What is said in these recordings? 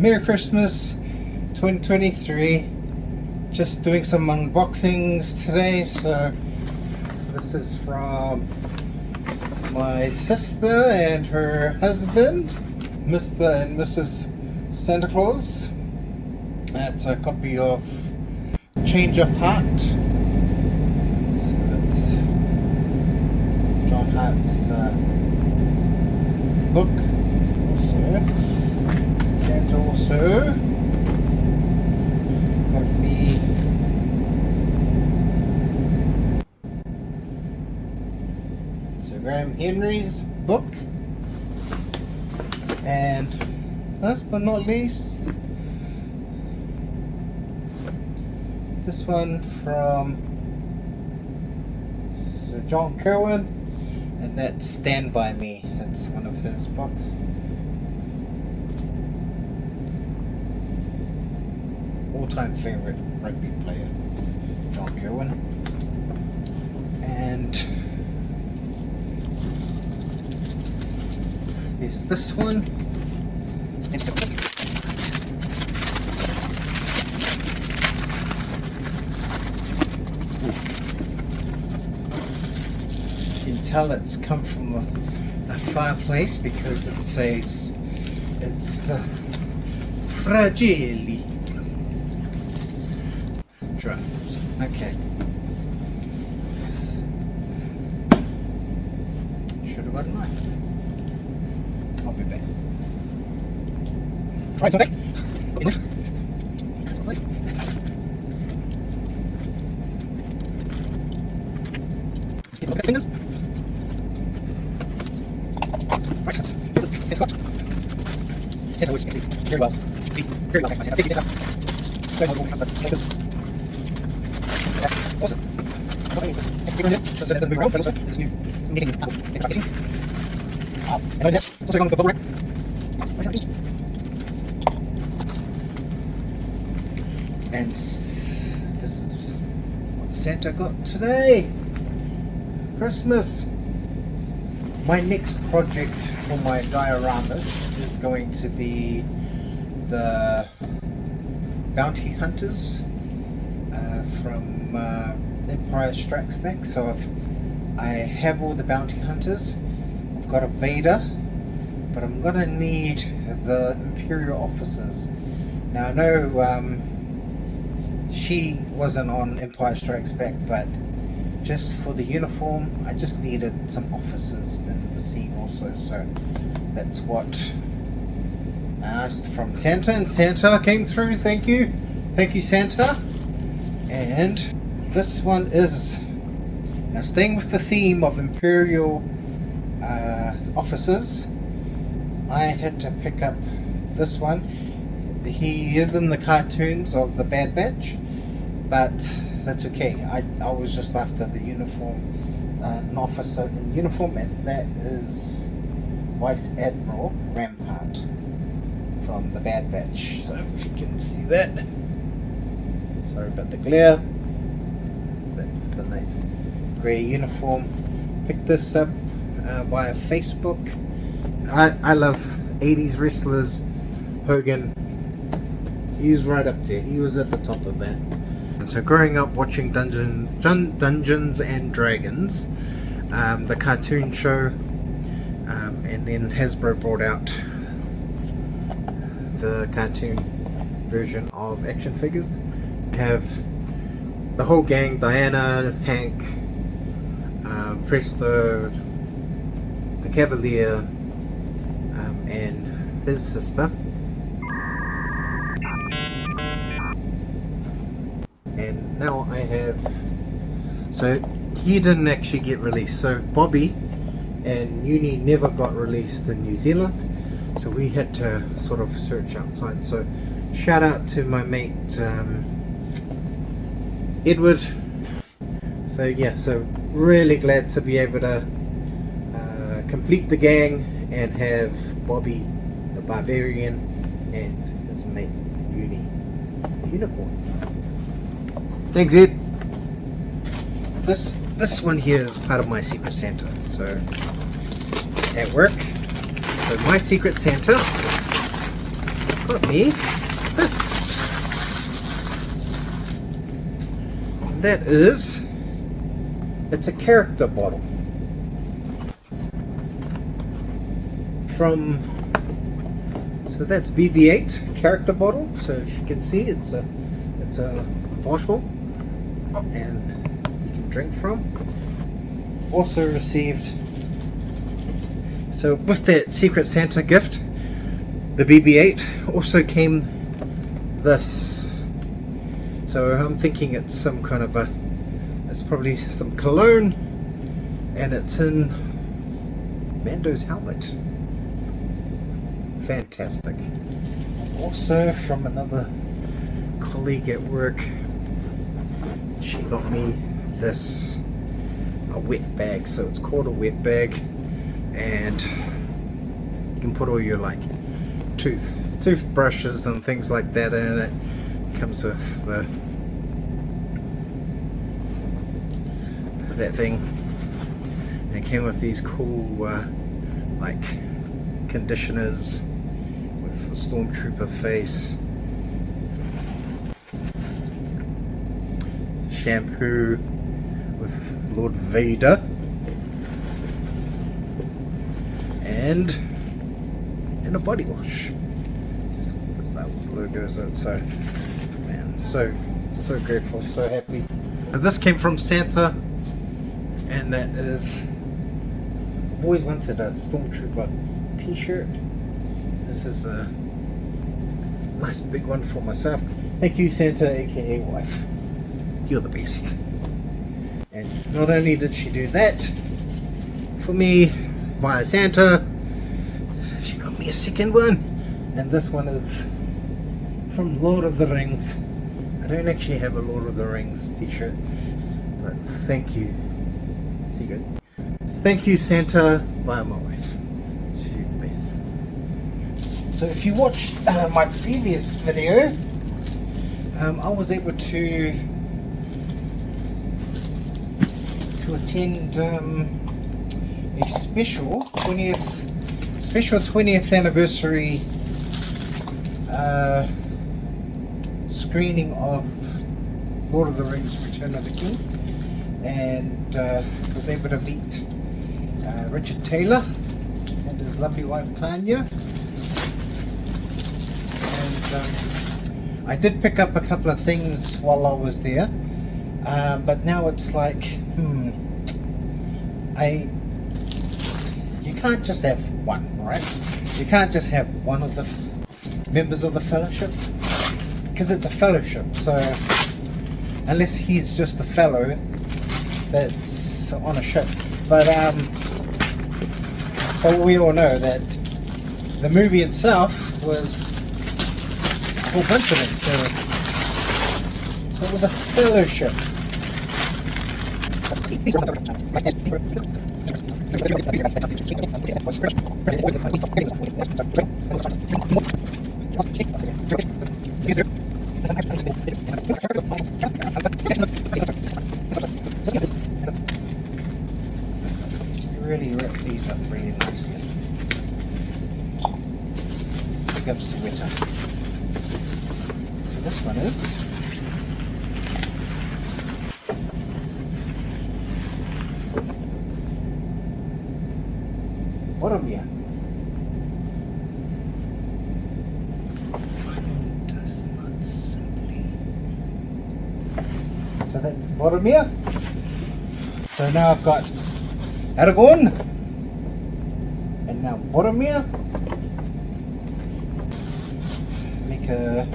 Merry Christmas 2023. Just doing some unboxings today. So this is from my sister and her husband, Mr. and Mrs. Santa Claus. That's a copy of Change of Heart. That's John Hart's book. Santa also got me Sir Graham Henry's book, and last but not least, this one from Sir John Kerwin, and that's Stand By Me. That's one of his books. All-time favorite rugby player, John Kerwin. And there's this one. You can tell it's come from a fireplace because it says it's fragile. Okay. Should have got a knife. I'll be back. Right, so back. Fingers. Right, hands. Set up. Set always gets these very well. See, very well. I set up. Take it up. So focus. Awesome. So that doesn't move around, but also this new knitting apple. And it's also going for bubble wrap. And this is what Santa got today. Christmas. My next project for my dioramas is going to be the bounty hunters from Empire Strikes Back. So I have all the bounty hunters. I've got a Vader, but I'm gonna need the Imperial officers. Now I know she wasn't on Empire Strikes Back, but just for the uniform I just needed some officers in the scene also. So that's what I asked from Santa, and Santa came through. Thank you Santa. And this one is, now staying with the theme of Imperial officers, I had to pick up this one. He is in the cartoons of the Bad Batch, but that's okay. I was just after the uniform, an officer in uniform, and that is Vice Admiral Rampart from the Bad Batch. So if you can see that. Sorry about the glare. That's the nice grey uniform. Picked this up via Facebook. I love 80s wrestlers. Hogan, he's right up there. He was at the top of that. And so growing up watching Dungeons and Dragons, the cartoon show, and then Hasbro brought out the cartoon version of action figures. Have the whole gang: Diana, Hank, Presto, the Cavalier, and his sister. And now I have, so he didn't actually get released. So Bobby and Uni never got released in New Zealand, so we had to sort of search outside. So shout out to my mate Edward. So yeah, so really glad to be able to complete the gang and have Bobby the Barbarian and his mate Uni the Unicorn. Thanks, Ed. This one here is part of my Secret Santa. So at work, so my Secret Santa got me this. That is, it's a character bottle from, so that's BB-8 character bottle. So if you can see, it's a bottle and you can drink from. Also received, so with that Secret Santa gift, the BB-8, also came this. So I'm thinking it's some kind of a, it's probably some cologne, and it's in Mando's helmet. Fantastic. Also from another colleague at work, she got me this, a wet bag. So it's called a wet bag, and you can put all your like toothbrushes and things like that in it. It comes with that thing, and it came with these cool like conditioners with the stormtrooper face, shampoo with Lord Vader, and a body wash. Just because that was logos out. So man, so grateful, so happy. And this came from Santa, and that is, I've always wanted a stormtrooper t-shirt. This is a nice big one for myself. Thank you, Santa, aka wife. You're the best. And not only did she do that for me via Santa, she got me a second one, and this one is from Lord of the Rings. I don't actually have a Lord of the Rings t-shirt, but thank you. See you. Thank you, Santa, via my wife. She's the best. So if you watched my previous video, I was able to attend a special 20th anniversary screening of Lord of the Rings Return of the King, and was able to meet Richard Taylor and his lovely wife Tanya. And I did pick up a couple of things while I was there, but now it's like, you can't just have one, right? You can't just have one of the members of the fellowship, because it's a fellowship. So unless he's just a fellow that's on a ship, but we all know that the movie itself was a whole bunch of them. So it was a fellowship. Really rip these up really nicely. Big ups to Winter. So this one is Boromir. One does not simply. So that's Boromir. So now I've got Aragorn, and now Boromir. Make a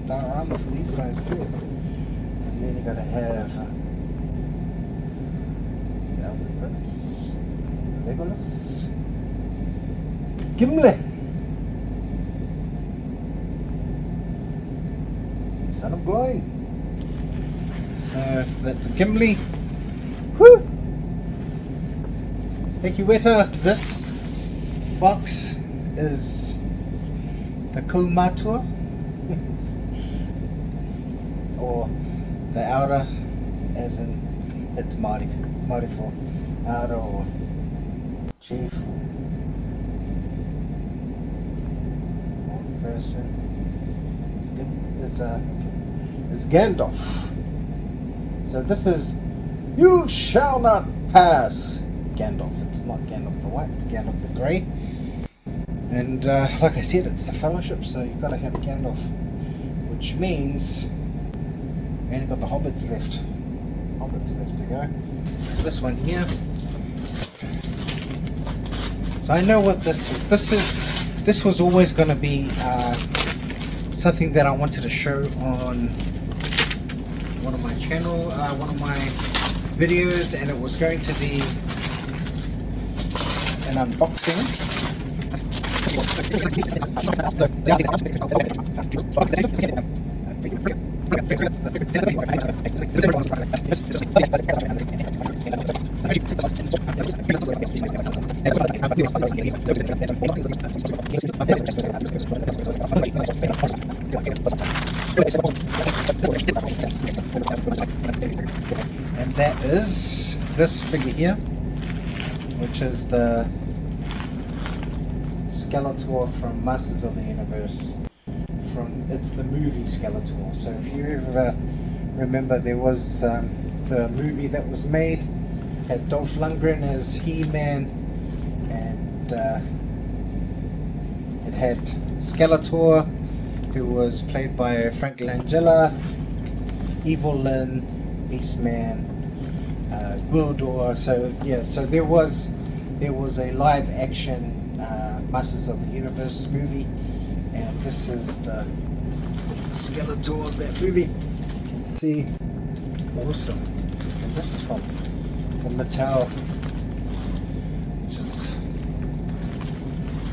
diorama for these guys too. And then you gotta have the Elder Prince, Legolas, Gimli, Son of Gloin. So that's Gimli. Woo! Thank you, Weta. This box is the Kumatua, or the outer, as in it's Māori for outer or chief, one person. is Gandalf. So this is "You shall not pass" Gandalf. It's not Gandalf the White, it's Gandalf the Grey. And like I said, it's the Fellowship, so you've got to have Gandalf, which means we only got the hobbits left. Hobbits left to go. This one here. So I know what this is. This was always going to be something that I wanted to show on one of my channel, one of my videos, and it was going to be an unboxing. And that is this figure here, which is the Skeletor from Masters of the Universe. It's the movie Skeletor. So if you ever remember, there was the movie that was made, had Dolph Lundgren as He-Man, and it had Skeletor, who was played by Frank Langella, Evil Lyn, Beastman, Gwildor. So yeah, so there was a live action Masters of the Universe movie, and this is the Skeletor of that movie. You can see, awesome. And this is from Mattel, which is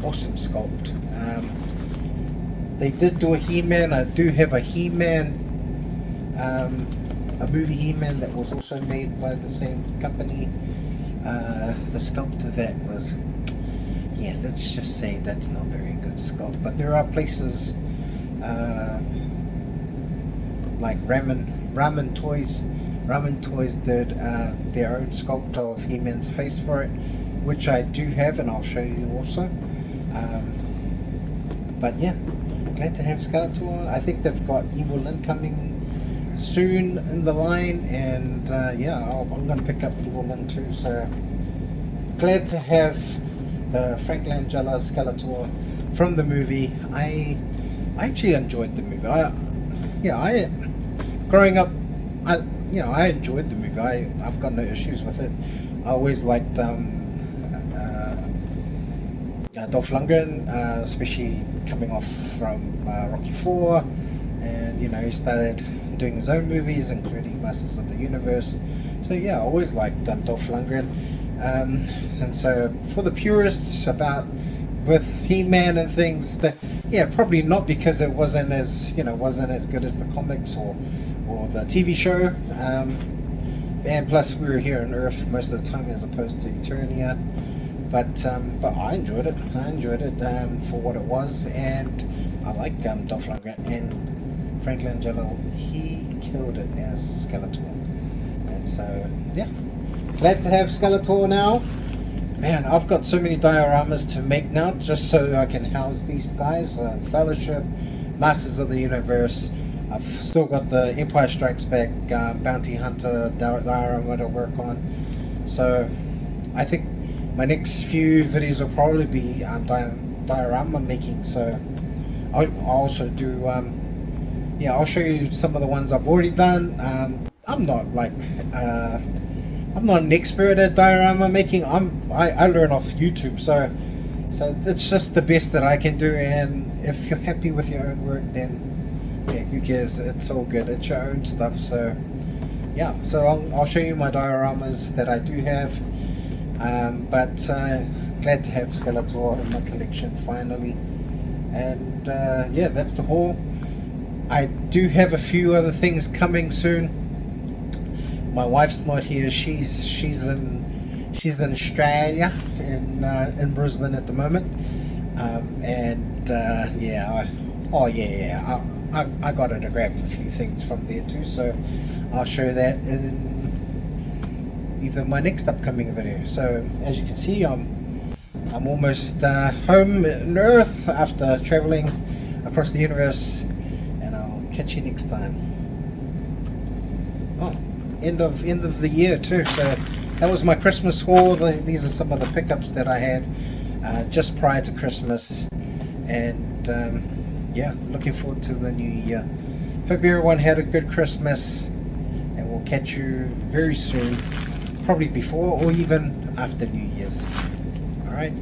awesome sculpt. They did do a He-Man. I do have a He-Man, a movie He-Man that was also made by the same company. The sculpt of that was, yeah, let's just say that's not very good sculpt. But there are places like Ramen Toys did their own sculpt of He-Man's face for it, which I do have, and I'll show you also. But yeah, glad to have Skeletor. I think they've got Evil Lyn coming soon in the line, and yeah, I'm going to pick up Evil Lyn too. So glad to have the Frank Langella Skeletor from the movie. I actually enjoyed the movie. Growing up, I enjoyed the movie. I've got no issues with it. I always liked Dolph Lundgren, especially coming off from Rocky IV, and he started doing his own movies, including Masters of the Universe. So yeah, I always liked Dolph Lundgren. And so for the purists with He-Man and things, that probably not, because it wasn't as good as the comics or the TV show, and plus we were here on Earth most of the time as opposed to Eternia. But I enjoyed it. For what it was, and I like Dolph Lundgren and Frank Langella. He killed it as Skeletor, and so yeah, glad to have Skeletor now. Man, I've got so many dioramas to make now, just so I can house these guys. Fellowship, Masters of the Universe. I've still got the Empire Strikes Back, Bounty Hunter diorama to work on. So I think my next few videos will probably be diorama making. So I'll also do I'll show you some of the ones I've already done. I'm not an expert at diorama making. I learn off YouTube, so it's just the best that I can do. And if you're happy with your own work, then who cares? It's all good. It's your own stuff. So yeah, so I'll show you my dioramas that I do have. But glad to have Skeletor in my collection finally. And yeah, that's the haul. I do have a few other things coming soon. My wife's not here. She's in Australia, in Brisbane at the moment. I got her to grab a few things from there too. So I'll show that in either my next upcoming video. So as you can see, I'm almost home on Earth after traveling across the universe catch you next time. Oh, end of the year too. So that was my Christmas haul. These are some of the pickups that I had just prior to Christmas, and yeah, looking forward to the new year. Hope everyone had a good Christmas, and we'll catch you very soon, probably before or even after New Year's. Alright,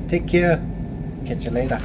take care, catch you later.